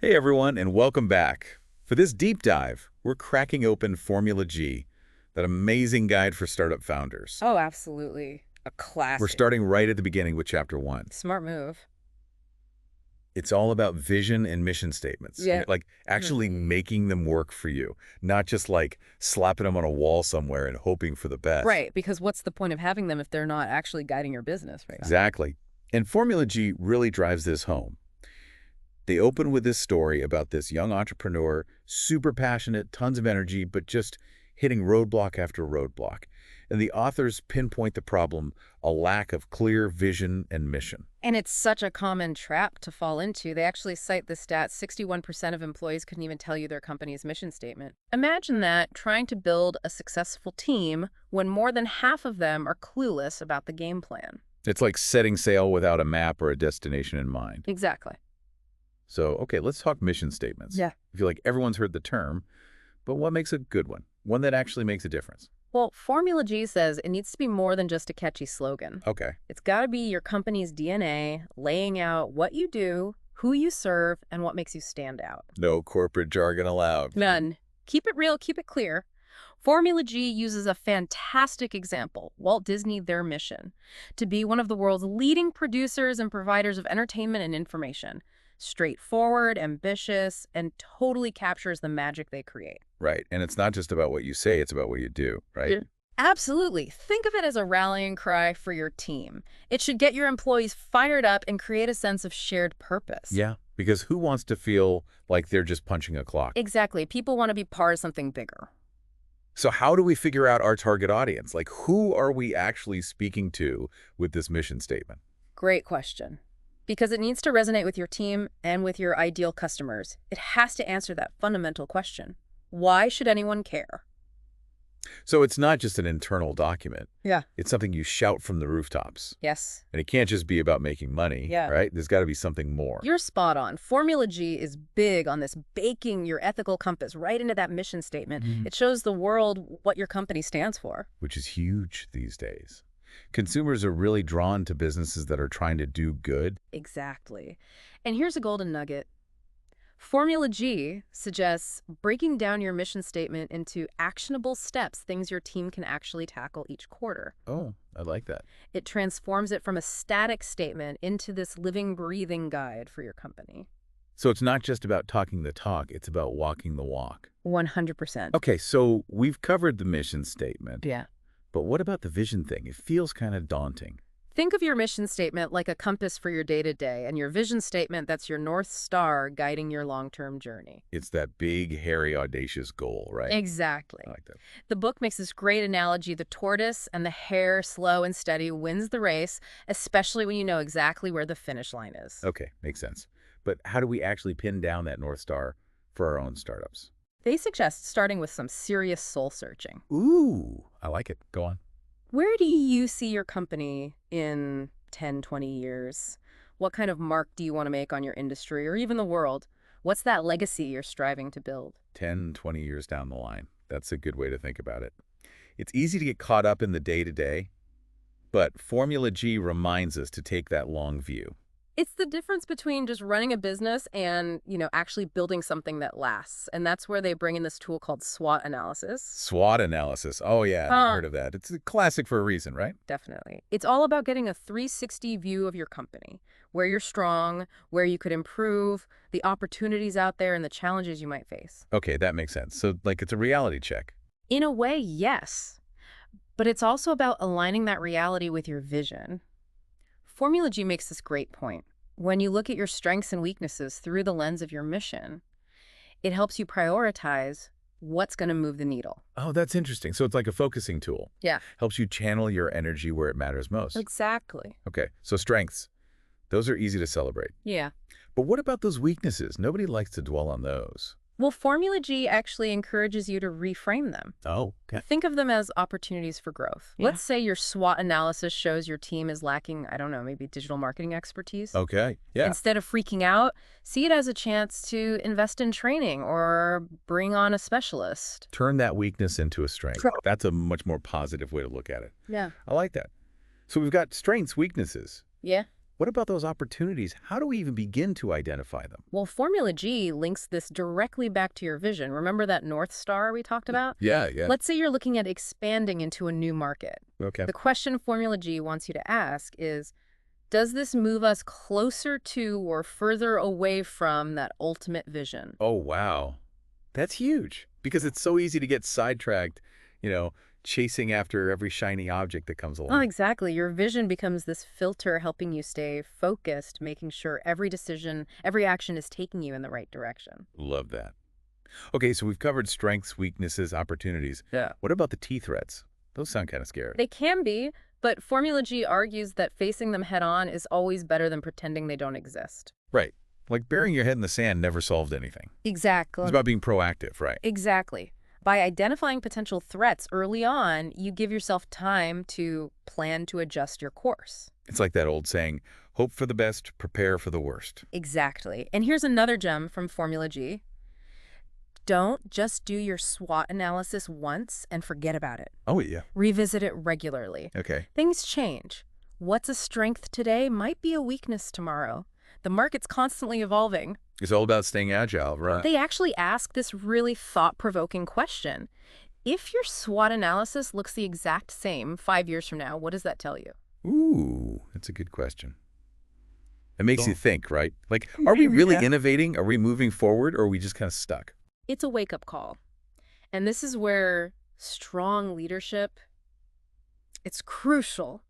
Hey everyone, and welcome back. For this deep dive, we're cracking open Formula G, that amazing guide for startup founders. Oh, absolutely. A We're classic. starting right at the beginning with Chapter 1. Smart move. It's all about vision and mission statements, Yeah. like actually making them work for you, not just like slapping them on a wall somewhere and hoping for the best. Right, because what's the point of having them if they're not actually guiding your business right now? Exactly. And Formula G really drives this home. They open with this story about this young entrepreneur, super passionate, tons of energy, but just hitting roadblock after roadblock. And the authors pinpoint the problem, a lack of clear vision and mission. And it's such a common trap to fall into. They actually cite the stat 61% of employees couldn't even tell you their company's mission statement. Imagine that, trying to build a successful team when more than half of them are clueless about the game plan. It's like setting sail without a map or a destination in mind. Exactly. So, okay, let's talk mission statements. Yeah. I feel like everyone's heard the term, but what makes a good one? One that actually makes a difference. Well, Formula G says it needs to be more than just a catchy slogan. Okay. It's got to be your company's DNA, laying out what you do, who you serve, and what makes you stand out. No corporate jargon allowed. None. Keep it real, keep it clear. Formula G uses a fantastic example, Walt Disney, their mission, to be one of the world's leading producers and providers of entertainment and information. Straightforward, ambitious, and totally captures the magic they create. Right. And it's not just about what you say, it's about what you do, right? Yeah. Absolutely. Think of it as a rallying cry for your team. It should get your employees fired up and create a sense of shared purpose. Yeah, because who wants to feel like they're just punching a clock? Exactly. People want to be part of something bigger. So how do we figure out our target audience? Like, who are we actually speaking to with this mission statement? Great question. Because it needs to resonate with your team and with your ideal customers. It has to answer that fundamental question. Why should anyone care? So it's not just an internal document. Yeah. It's something you shout from the rooftops. Yes. And it can't just be about making money, Yeah. right? There's got to be something more. You're spot on. Formula G is big on this, baking your ethical compass right into that mission statement. It shows the world what your company stands for. Which is huge these days. Consumers are really drawn to businesses that are trying to do good. Exactly. And here's a golden nugget. Formula G suggests breaking down your mission statement into actionable steps, things your team can actually tackle each quarter. Oh, I like that. It transforms it from a static statement into this living, breathing guide for your company. So it's not just about talking the talk, it's about walking the walk. 100%. Okay, so we've covered the mission statement. Yeah. But what about the vision thing? It feels kind of daunting. Think of your mission statement like a compass for your day-to-day, and your vision statement that's your North Star guiding your long-term journey. It's that big, hairy, audacious goal, right? Exactly. I like that. The book makes this great analogy. The tortoise and the hare, slow and steady, wins the race, especially when you know exactly where the finish line is. Okay, makes sense. But how do we actually pin down that North Star for our own startups? They suggest starting with some serious soul-searching. Ooh, I like it. Go on. Where do you see your company in 10, 20 years? What kind of mark do you want to make on your industry or even the world? What's that legacy you're striving to build? 10, 20 years down the line. That's a good way to think about it. It's easy to get caught up in the day-to-day, but Formula G reminds us to take that long view. It's the difference between just running a business and, actually building something that lasts. And that's where they bring in this tool called SWOT analysis. SWOT analysis. Oh, yeah, I've heard of that. It's a classic for a reason, right? Definitely. It's all about getting a 360 view of your company, where you're strong, where you could improve, the opportunities out there, and the challenges you might face. Okay, that makes sense. So, like, it's a reality check. In a way, yes. But it's also about aligning that reality with your vision. Formula G makes this great point. When you look at your strengths and weaknesses through the lens of your mission, it helps you prioritize what's going to move the needle. Oh, that's interesting. So it's like a focusing tool. Yeah. Helps you channel your energy where it matters most. Exactly. Okay, so strengths. Those are easy to celebrate. Yeah. But what about those weaknesses? Nobody likes to dwell on those. Well, Formula G actually encourages you to reframe them. Oh, okay. Think of them as opportunities for growth. Yeah. Let's say your SWOT analysis shows your team is lacking, I don't know, maybe digital marketing expertise. Okay, yeah. Instead of freaking out, see it as a chance to invest in training or bring on a specialist. Turn that weakness into a strength. Sure. That's a much more positive way to look at it. Yeah. I like that. So we've got strengths, weaknesses. Yeah. What about those opportunities? How do we even begin to identify them? Well, Formula G links this directly back to your vision. Remember that North Star we talked about? Yeah, yeah. Let's say you're looking at expanding into a new market. Okay. The question Formula G wants you to ask is, does this move us closer to or further away from that ultimate vision? Oh, wow. That's huge because it's so easy to get sidetracked, you know, chasing after every shiny object that comes Oh, along. exactly. Your vision becomes this filter helping you stay focused, making sure every decision, every action is taking you in the right direction. Love that. Okay, so we've covered strengths, weaknesses, opportunities. Yeah. What about the T threats? Those sound kind of scary. They can be, but Formula G argues that facing them head on is always better than pretending they don't exist. Right. Like burying your head in the sand never solved anything. Exactly. It's about being proactive, right? Exactly. By identifying potential threats early on, you give yourself time to plan to adjust your course. It's like that old saying, hope for the best, prepare for the worst. Exactly. And here's another gem from Formula G. Don't just do your SWOT analysis once and forget about it. Oh, yeah. Revisit it regularly. Okay. Things change. What's a strength today might be a weakness tomorrow. The market's constantly evolving. It's all about staying agile, right? They actually ask this really thought-provoking question. If your SWOT analysis looks the exact same 5 years from now, what does that tell you? Ooh, that's a good question. It makes you Cool. think, right? Like, are we really Yeah. innovating? Are we moving forward? Or are we just kind of stuck? It's a wake-up call. And this is where strong leadership, it's crucial.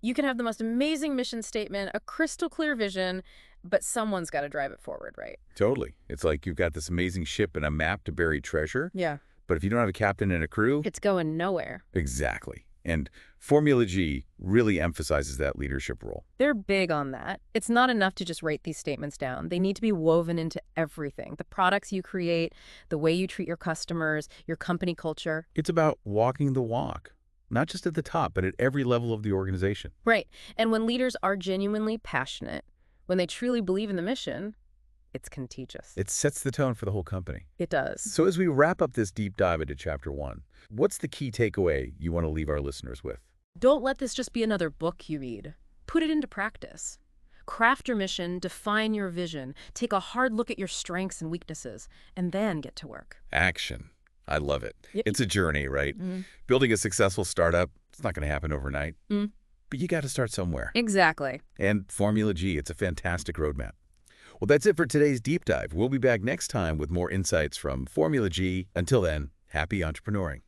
You can have the most amazing mission statement, a crystal clear vision, but someone's got to drive it forward, right? Totally. It's like you've got this amazing ship and a map to bury treasure, Yeah. but if you don't have a captain and a crew, It's going nowhere. exactly. And Formula G really emphasizes that leadership role. They're big on that. It's not enough to just write these statements down. They need to be woven into everything. The products you create, the way you treat your customers, your company culture. It's about walking the walk, not just at the top, but at every level of the organization. Right. And when leaders are genuinely passionate, when they truly believe in the mission, it's contagious. It sets the tone for the whole company. It does. So as we wrap up this deep dive into Chapter 1, what's the key takeaway you want to leave our listeners with? Don't let this just be another book you read. Put it into practice. Craft your mission, define your vision, take a hard look at your strengths and weaknesses, and then get to work. Action. I love it. Yep. It's a journey, right? Mm. Building a successful startup, it's not going to happen overnight. Mm. But you got to start somewhere. Exactly. And Formula G, it's a fantastic roadmap. Well, that's it for today's deep dive. We'll be back next time with more insights from Formula G. Until then, happy entrepreneuring.